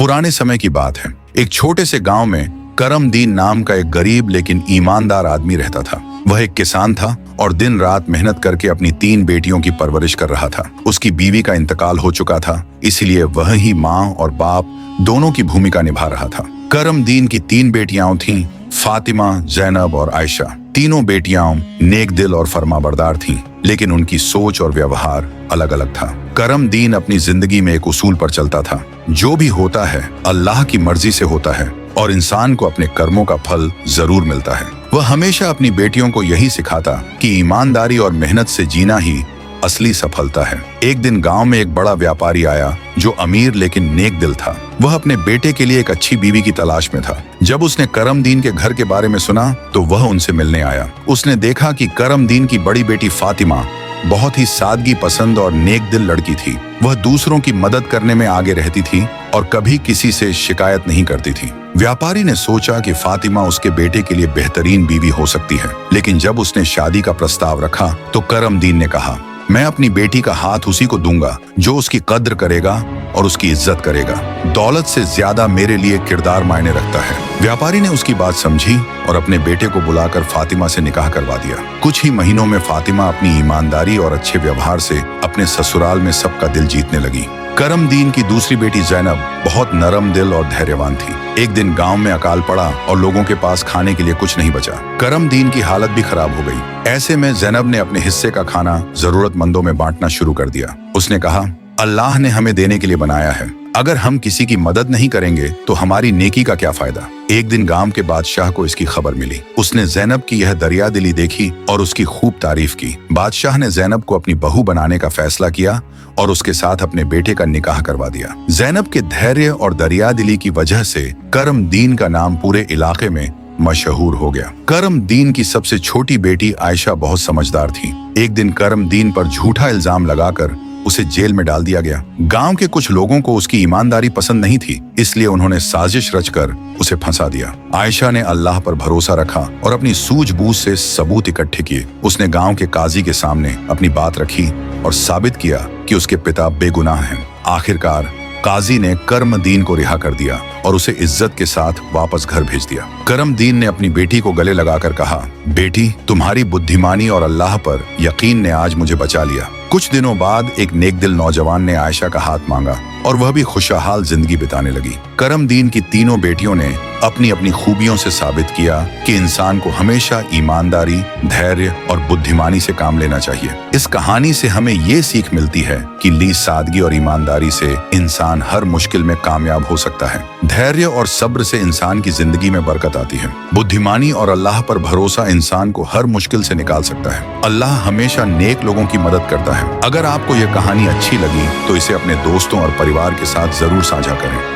पुराने समय की बात है। एक छोटे से गांव में करमदीन नाम का एक गरीब लेकिन ईमानदार आदमी रहता था। वह एक किसान था और दिन रात मेहनत करके अपनी 3 बेटियों की परवरिश कर रहा था। उसकी बीवी का इंतकाल हो चुका था, इसलिए वह ही माँ और बाप दोनों की भूमिका निभा रहा था। करमदीन की 3 बेटियां थीं, फातिमा, जैनब और आयशा। तीनों बेटियां नेक दिल और फरमाबरदार थीं, लेकिन उनकी सोच और व्यवहार अलग अलग था। करमदीन अपनी जिंदगी में एक उसूल पर चलता था, जो भी होता है अल्लाह की मर्जी से होता है और इंसान को अपने कर्मों का फल जरूर मिलता है। वह हमेशा अपनी बेटियों को यही सिखाता कि ईमानदारी और मेहनत से जीना ही असली सफलता है। एक दिन गांव में एक बड़ा व्यापारी आया जो अमीर लेकिन नेक दिल था। वह अपने बेटे के लिए एक अच्छी बीवी की तलाश में था। जब उसने करमदीन के घर के बारे में सुना तो वह उनसे मिलने आया। उसने देखा कि करमदीन की बड़ी बेटी फातिमा बहुत ही सादगी पसंद और नेक दिल लड़की थी। वह दूसरों की मदद करने में आगे रहती थी और कभी किसी से शिकायत नहीं करती थी। व्यापारी ने सोचा कि फातिमा उसके बेटे के लिए बेहतरीन बीवी हो सकती है, लेकिन जब उसने शादी का प्रस्ताव रखा तो करमदीन ने कहा, मैं अपनी बेटी का हाथ उसी को दूंगा जो उसकी कद्र करेगा और उसकी इज्जत करेगा। दौलत से ज्यादा मेरे लिए किरदार मायने रखता है। व्यापारी ने उसकी बात समझी और अपने बेटे को बुलाकर फातिमा से निकाह करवा दिया। कुछ ही महीनों में फातिमा अपनी ईमानदारी और अच्छे व्यवहार से अपने ससुराल में सबका दिल जीतने लगी। करमदीन की दूसरी बेटी जैनब बहुत नरम दिल और धैर्यवान थी। एक दिन गांव में अकाल पड़ा और लोगों के पास खाने के लिए कुछ नहीं बचा। करमदीन की हालत भी खराब हो गई। ऐसे में जैनब ने अपने हिस्से का खाना जरूरतमंदों में बांटना शुरू कर दिया। उसने कहा, अल्लाह ने हमें देने के लिए बनाया है, अगर हम किसी की मदद नहीं करेंगे तो हमारी नेकी का क्या फायदा। एक दिन गांव के बादशाह को इसकी खबर मिली। उसने जैनब की यह दरिया दिली देखी और उसकी खूब तारीफ की। बादशाह ने जैनब को अपनी बहू बनाने का फैसला किया और उसके साथ अपने बेटे का निकाह करवा दिया। जैनब के धैर्य और दरिया दिली की वजह से करमदीन का नाम पूरे इलाके में मशहूर हो गया। करमदीन की सबसे छोटी बेटी आयशा बहुत समझदार थी। एक दिन करमदीन पर झूठा इल्जाम लगाकर उसे जेल में डाल दिया गया। गांव के कुछ लोगों को उसकी ईमानदारी पसंद नहीं थी, इसलिए उन्होंने साजिश रचकर उसे फंसा दिया। आयशा ने अल्लाह पर भरोसा रखा और अपनी सूझबूझ से सबूत इकट्ठे किए। उसने गांव के काजी के सामने अपनी बात रखी और साबित किया कि उसके पिता बेगुनाह हैं। आखिरकार काजी ने करमदीन को रिहा कर दिया और उसे इज्जत के साथ वापस घर भेज दिया। करमदीन ने अपनी बेटी को गले लगाकर कहा, बेटी, तुम्हारी बुद्धिमानी और अल्लाह पर यकीन ने आज मुझे बचा लिया। कुछ दिनों बाद एक नेक दिल नौजवान ने आयशा का हाथ मांगा और वह भी खुशहाल जिंदगी बिताने लगी। करमदीन की तीनों बेटियों ने अपनी अपनी खूबियों से साबित किया कि इंसान को हमेशा ईमानदारी, धैर्य और बुद्धिमानी से काम लेना चाहिए। इस कहानी से हमें ये सीख मिलती है कि ली सादगी और ईमानदारी से इंसान हर मुश्किल में कामयाब हो सकता है। धैर्य और सब्र से इंसान की जिंदगी में बरकत आती है। बुद्धिमानी और अल्लाह पर भरोसा इंसान को हर मुश्किल से निकाल सकता है। अल्लाह हमेशा नेक लोगों की मदद करता है। अगर आपको यह कहानी अच्छी लगी तो इसे अपने दोस्तों और परिवार के साथ जरूर साझा करें।